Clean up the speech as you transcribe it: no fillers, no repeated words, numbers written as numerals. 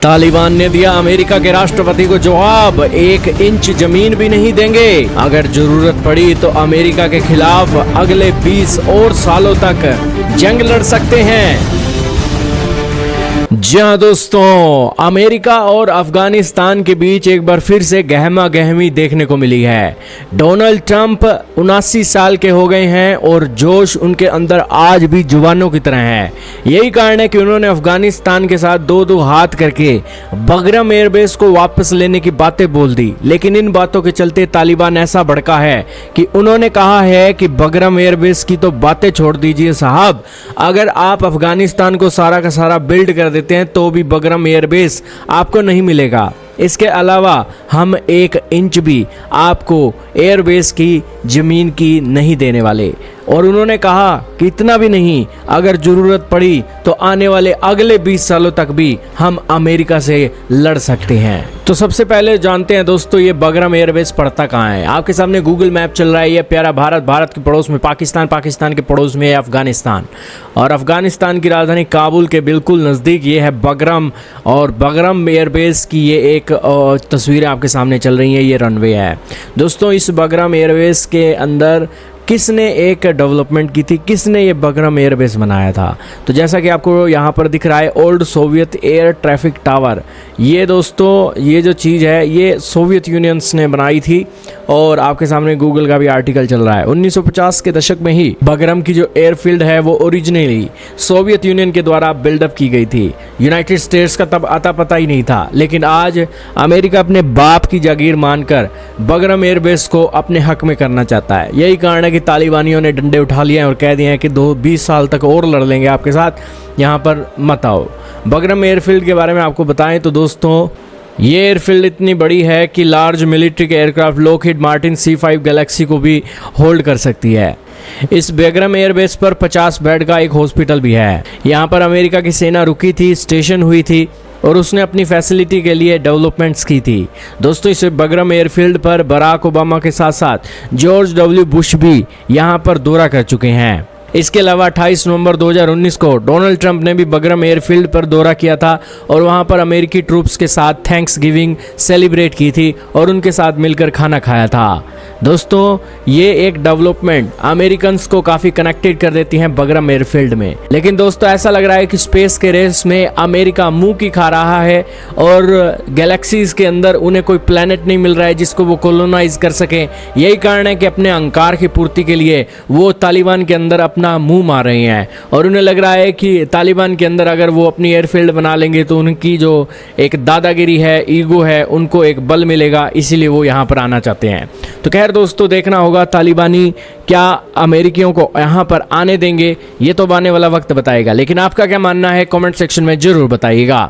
तालिबान ने दिया अमेरिका के राष्ट्रपति को जवाब, 1 इंच जमीन भी नहीं देंगे। अगर जरूरत पड़ी तो अमेरिका के खिलाफ अगले 20 और सालों तक जंग लड़ सकते हैं। जी हाँ दोस्तों, अमेरिका और अफगानिस्तान के बीच एक बार फिर से गहमा गहमी देखने को मिली है। डोनाल्ड ट्रंप 79 साल के हो गए हैं और जोश उनके अंदर आज भी जुबानों की तरह है। यही कारण है कि उन्होंने अफगानिस्तान के साथ दो हाथ करके बगरम एयरबेस को वापस लेने की बातें बोल दी। लेकिन इन बातों के चलते तालिबान ऐसा भड़का है कि उन्होंने कहा है कि बगरम एयरबेस की तो बातें छोड़ दीजिए साहब, अगर आप अफगानिस्तान को सारा का सारा बिल्ड कर देते हैं तो भी बगरम एयरबेस आपको नहीं मिलेगा। इसके अलावा हम 1 इंच भी आपको एयरबेस की जमीन की नहीं देने वाले। और उन्होंने कहा कि इतना भी नहीं, अगर जरूरत पड़ी तो आने वाले अगले 20 सालों तक भी हम अमेरिका से लड़ सकते हैं। तो सबसे पहले जानते हैं दोस्तों, ये बगरम एयरबेस पड़ता कहाँ है। आपके सामने गूगल मैप चल रहा है। ये प्यारा भारत, भारत के पड़ोस में पाकिस्तान, पाकिस्तान के पड़ोस में है अफगानिस्तान, और अफगानिस्तान की राजधानी काबुल के बिल्कुल नज़दीक ये है बगरम। और बगरम एयरबेस की ये एक तस्वीरें आपके सामने चल रही हैं। ये रनवे है दोस्तों। इस बगरम एयरबेस के अंदर किसने एक डेवलपमेंट की थी, किसने ये बगरम एयरबेस बनाया था? तो जैसा कि आपको यहाँ पर दिख रहा है, old Soviet air traffic tower. ये दोस्तों, ये जो चीज़ है ये सोवियत यूनियंस ने बनाई थी, और आपके सामने गूगल का भी आर्टिकल चल रहा है। 1950 के दशक में ही बगरम की जो एयरफील्ड है वो ओरिजिनली सोवियत यूनियन के द्वारा बिल्डअप की गई थी। यूनाइटेड स्टेट्स का तब आता पता ही नहीं था। लेकिन आज अमेरिका अपने बाप की जागीर मानकर बगरम एयरबेस को अपने हक में करना चाहता है। यही कारण है कि तालिबानियों ने डंडे उठा लिए हैं और कह दिए हैं कि 20 साल तक और लड़ लेंगे आपके साथ, यहाँ पर मत आओ। बगरम एयरफील्ड के बारे में आपको बताएं तो दोस्तों, ये एयरफील्ड इतनी बड़ी है कि लार्ज मिलिट्री के aircraft Lockheed Martin C5 Galaxy को भी होल्ड कर सकती है। इस बगरम एयरबेस पर 50 बेड का एक हॉस्पिटल भी है। यहाँ पर अमेरिका की सेना रुकी थी, स्टेशन हुई थी, और उसने अपनी फैसिलिटी के लिए डेवलपमेंट्स की थी। दोस्तों, इस बगरम एयरफील्ड पर बराक ओबामा के साथ साथ जॉर्ज W बुश भी यहाँ पर दौरा कर चुके हैं। इसके अलावा 28 नवंबर 2019 को डोनाल्ड ट्रंप ने भी बगरम एयरफील्ड पर दौरा किया था और वहां पर अमेरिकी ट्रूप्स के साथ थैंक्स गिविंग सेलिब्रेट की थी और उनके साथ मिलकर खाना खाया था। दोस्तों, ये एक डेवलपमेंट अमेरिकन्स को काफ़ी कनेक्टेड कर देती हैं बगरम एयरफील्ड में। लेकिन दोस्तों, ऐसा लग रहा है कि स्पेस के रेस में अमेरिका मुंह की खा रहा है और गैलेक्सीज के अंदर उन्हें कोई प्लैनेट नहीं मिल रहा है जिसको वो कॉलोनाइज कर सकें। यही कारण है कि अपने अहंकार की पूर्ति के लिए वो तालिबान के अंदर अपना मुंह मार रहे हैं, और उन्हें लग रहा है कि तालिबान के अंदर अगर वो अपनी एयरफील्ड बना लेंगे तो उनकी जो एक दादागिरी है, ईगो है, उनको एक बल मिलेगा, इसीलिए वो यहाँ पर आना चाहते हैं। तो खैर दोस्तों, देखना होगा तालिबानी क्या अमेरिकियों को यहाँ पर आने देंगे, ये तो आने वाला वक्त बताएगा। लेकिन आपका क्या मानना है कमेंट सेक्शन में जरूर बताइएगा।